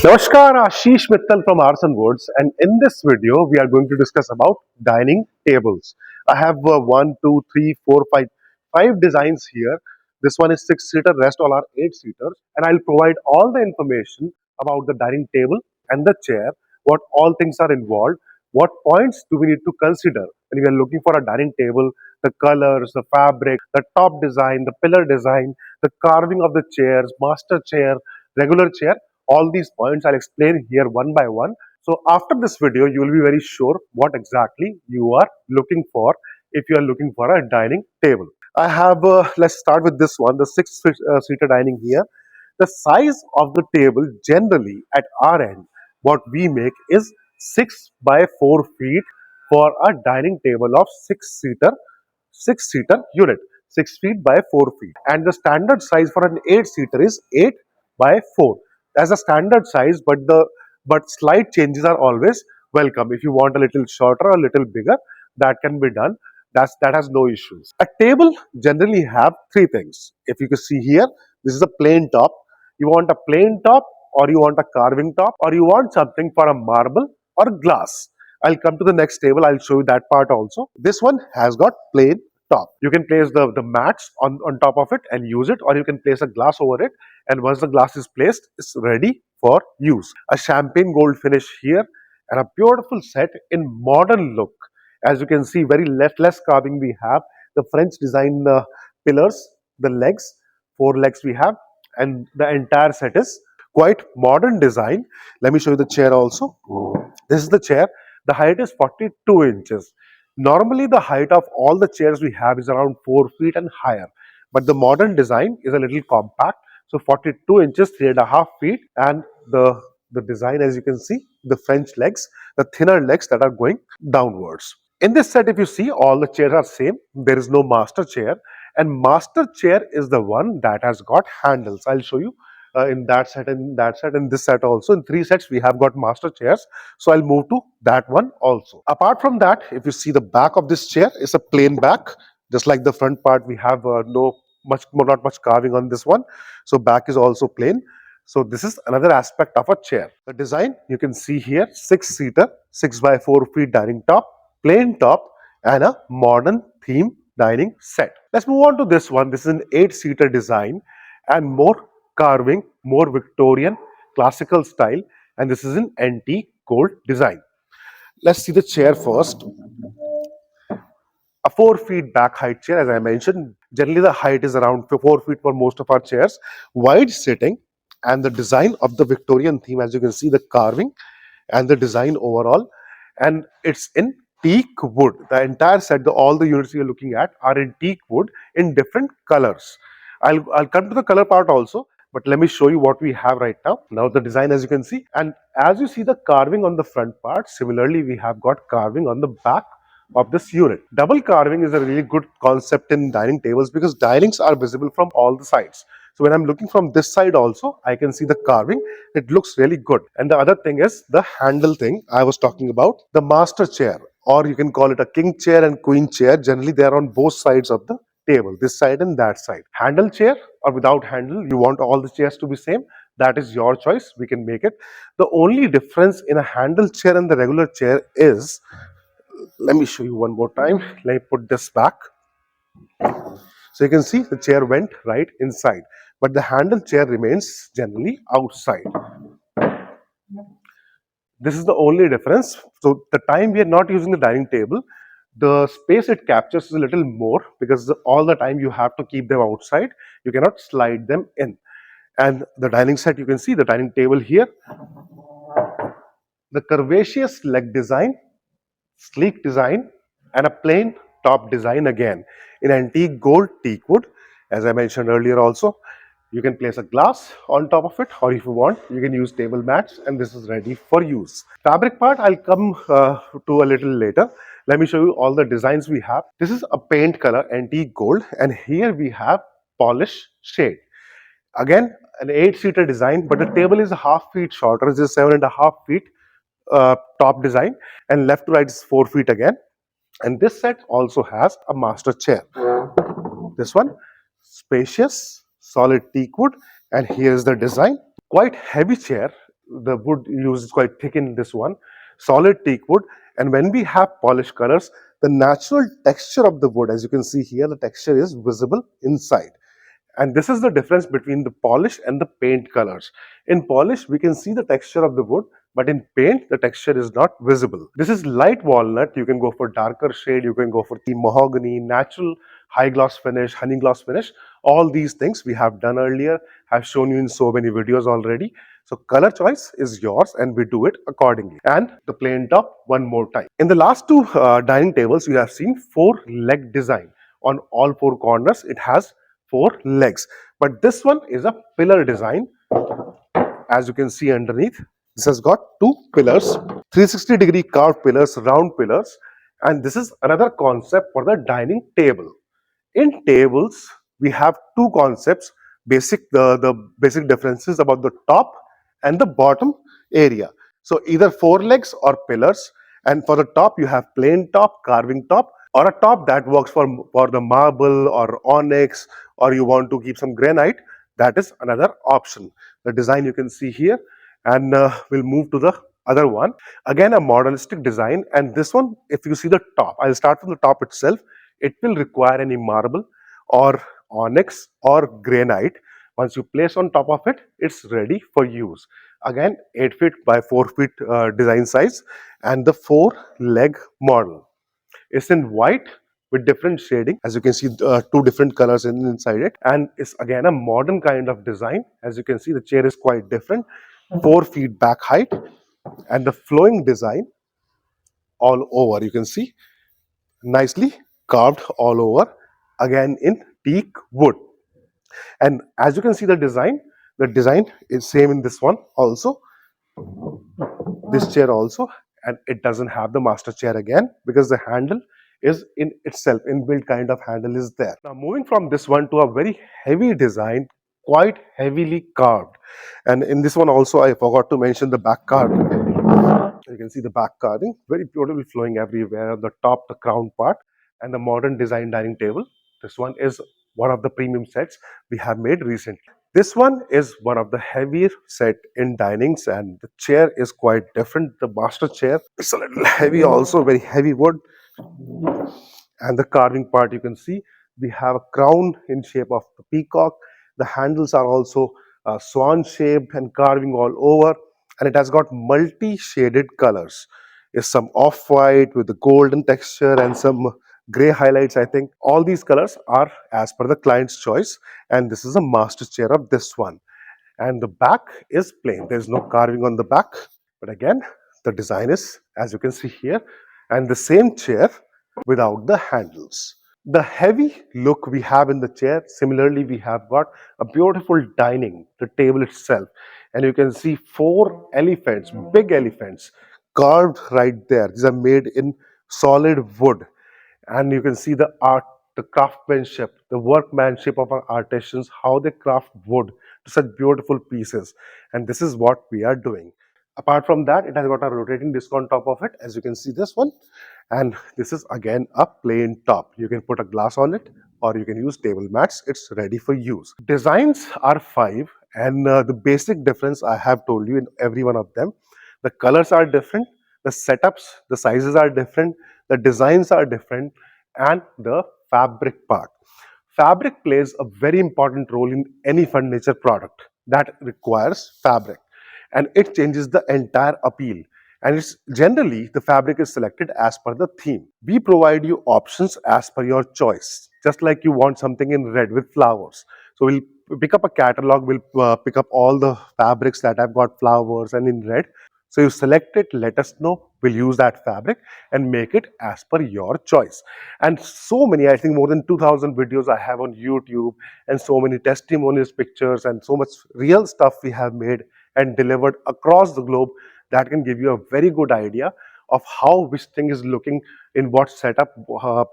Namaskar, Ashish Mittal from Aarsun Woods, and in this video we are going to discuss about dining tables. I have one, two, three, four, five designs here. This one is six-seater, rest all are eight-seaters, and I'll provide all the information about the dining table and the chair, what all things are involved, what points do we need to consider when we are looking for a dining table, the colors, the fabric, the top design, the pillar design, the carving of the chairs, master chair, regular chair. All these points I'll explain here one by one. So after this video, you will be very sure what exactly you are looking for if you are looking for a dining table. I have, let's start with this one, the six-seater dining here. The size of the table generally at our end, what we make is 6 by 4 feet for a dining table of six-seater unit, 6 feet by 4 feet. And the standard size for an 8-seater is 8 by 4 as a standard size, but slight changes are always welcome. If you want a little shorter or a little bigger, that can be done. That has no issues. A table generally have three things. If you can see here, this is a plain top. You want a plain top, or you want a carving top, or you want something for a marble or glass. I'll come to the next table. I'll show you that part also. This one has got plain top. You can place the mats on top of it and use it, or you can place a glass over it, and once the glass is placed, it's ready for use. A champagne gold finish here and a beautiful set in modern look. As you can see, very less carving we have. The French design pillars, the legs, four legs we have, and the entire set is quite modern design. Let me show you the chair also. This is the chair. The height is 42 inches. Normally, the height of all the chairs we have is around 4 feet and higher. But the modern design is a little compact. So 42 inches, 3.5 feet, and the design, as you can see, the French legs, the thinner legs that are going downwards. In this set, if you see, all the chairs are same. There is no master chair, and master chair is the one that has got handles. I'll show you in that set, in that set, in this set also. In three sets, we have got master chairs. So I'll move to that one also. Apart from that, if you see the back of this chair is a plain back, just like the front part. We have not much carving on this one. So back is also plain. So this is another aspect of a chair. The design you can see here, six-seater, 6 by 4 feet dining top, plain top, and a modern theme dining set. Let's move on to this one. This is an 8-seater design and more carving, more Victorian classical style, and this is an antique gold design. Let's see the chair first. A 4 feet back height chair, as I mentioned. Generally, the height is around 4 feet for most of our chairs. Wide sitting, and the design of the Victorian theme, as you can see, the carving and the design overall, and it's in teak wood. The entire set, all the units you're looking at are in teak wood in different colors. I'll come to the color part also, but let me show you what we have right now. Now the design, as you can see, and as you see the carving on the front part, similarly we have got carving on the back of this unit. Double carving is a really good concept in dining tables because dinings are visible from all the sides. So when I'm looking from this side also, I can see the carving. It looks really good. And the other thing is the handle thing I was talking about. The master chair, or you can call it a king chair and queen chair. Generally, they are on both sides of the table, this side and that side. Handle chair or without handle, you want all the chairs to be same. That is your choice. We can make it. The only difference in a handle chair and the regular chair is, let me show you one more time. Let me put this back. So you can see the chair went right inside, but the handle chair remains generally outside. This is the only difference. So the time we are not using the dining table, the space it captures is a little more because all the time you have to keep them outside. You cannot slide them in. And the dining set, you can see the dining table here. The curvaceous leg design, sleek design, and a plain top design again in antique gold teak wood. As I mentioned earlier also, you can place a glass on top of it, or if you want, you can use table mats, and this is ready for use. Fabric part, I'll come to a little later. Let me show you all the designs we have. This is a paint color, antique gold, and here we have polish shade. Again, an 8-seater design, but the table is a half feet shorter. It's a 7.5 feet top design, and left to right is 4 feet again. And this set also has a master chair. This one, spacious, solid teak wood, and here is the design. Quite heavy chair. the wood used is quite thick in this one, solid teak wood. And when we have polished colors, the natural texture of the wood, as you can see here, the texture is visible inside. And this is the difference between the polish and the paint colors. In polish, we can see the texture of the wood, but in paint, the texture is not visible. This is light walnut. You can go for darker shade. You can go for the mahogany, natural high gloss finish, honey gloss finish. All these things we have done earlier, have shown you in so many videos already. So color choice is yours and we do it accordingly. And the plain top one more time. In the last two dining tables, you have seen four leg design. On all four corners, it has four legs. But this one is a pillar design. As you can see underneath, this has got two pillars, 360-degree carved pillars, round pillars. And this is another concept for the dining table. In tables, we have two concepts, the basic differences about the top and the bottom area. So either four legs or pillars, and for the top you have plain top, carving top, or a top that works for the marble or onyx, or you want to keep some granite, that is another option. The design you can see here, and we'll move to the other one. Again, a modernistic design, and this one, if you see the top, I'll start from the top itself. It will require any marble or onyx or granite. Once you place on top of it, it's ready for use. Again, 8 feet by 4 feet design size, and the four leg model. It's in white with different shading. As you can see, two different colors inside it, and it's again a modern kind of design. As you can see, the chair is quite different, 4 feet back height, and the flowing design all over. You can see nicely carved all over, again in teak wood. And as you can see, the design is same in this one also, this chair also. And it doesn't have the master chair again, because the handle is in itself, inbuilt kind of handle is there. Now moving from this one to a very heavy design, quite heavily carved. And in this one also, I forgot to mention the back carving. You can see the back carving, very beautiful, flowing everywhere on the top, the crown part, and the modern design dining table. This one is one of the premium sets we have made recently. This one is one of the heavier set in dinings, and the chair is quite different. The master chair is a little heavy also, very heavy wood. And the carving part, you can see we have a crown in shape of the peacock. The handles are also swan shaped and carving all over, and it has got multi shaded colors. Is some off white with the golden texture and some gray highlights. I think all these colors are as per the client's choice, and this is a master chair of this one. And the back is plain, there's no carving on the back, but again the design is as you can see here, and the same chair without the handles. The heavy look we have in the chair, similarly we have got a beautiful dining, the table itself, and you can see four elephants, big elephants carved right there. These are made in solid wood, and you can see the art, the craftsmanship, the workmanship of our artisans, how they craft wood to such beautiful pieces. And this is what we are doing. Apart from that, it has got a rotating disc on top of it, as you can see this one. And this is again a plain top. You can put a glass on it, or you can use table mats. It's ready for use. Designs are 5, and the basic difference I have told you in every one of them. The colors are different, the setups, the sizes are different, the designs are different, and the fabric part. Fabric plays a very important role in any furniture product that requires fabric, and it changes the entire appeal. And it's generally the fabric is selected as per the theme. We provide you options as per your choice, just like you want something in red with flowers. So we'll pick up a catalog, we'll pick up all the fabrics that have got flowers and in red. So you select it, let us know, we'll use that fabric and make it as per your choice. And so many, I think more than 2000 videos I have on YouTube, and so many testimonials, pictures, and so much real stuff we have made and delivered across the globe, that can give you a very good idea of how which thing is looking in what setup,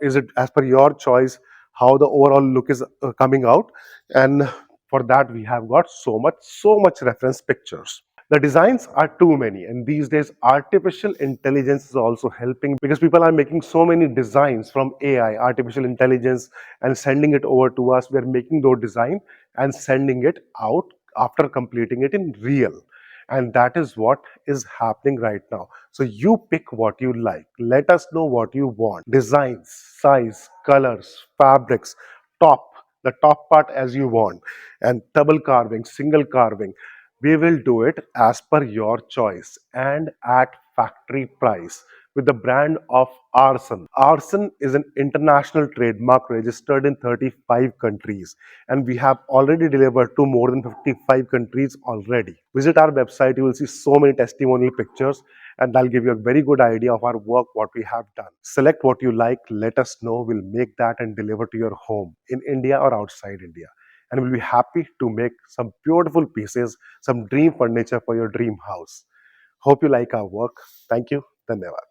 is it as per your choice, how the overall look is coming out. And for that we have got so much reference pictures. The designs are too many, and these days artificial intelligence is also helping, because people are making so many designs from AI, artificial intelligence, and sending it over to us. We are making those design and sending it out after completing it in real. And that is what is happening right now. So you pick what you like. Let us know what you want. Designs, size, colors, fabrics, top, the top part as you want, and double carving, single carving. We will do it as per your choice and at factory price with the brand of Aarsun. Aarsun is an international trademark registered in 35 countries, and we have already delivered to more than 55 countries already. Visit our website, you will see so many testimonial pictures, and that'll give you a very good idea of our work, what we have done. Select what you like, let us know, we'll make that and deliver to your home in India or outside India. And we'll be happy to make some beautiful pieces, some dream furniture for your dream house. Hope you like our work. Thank you. Dhanyavad.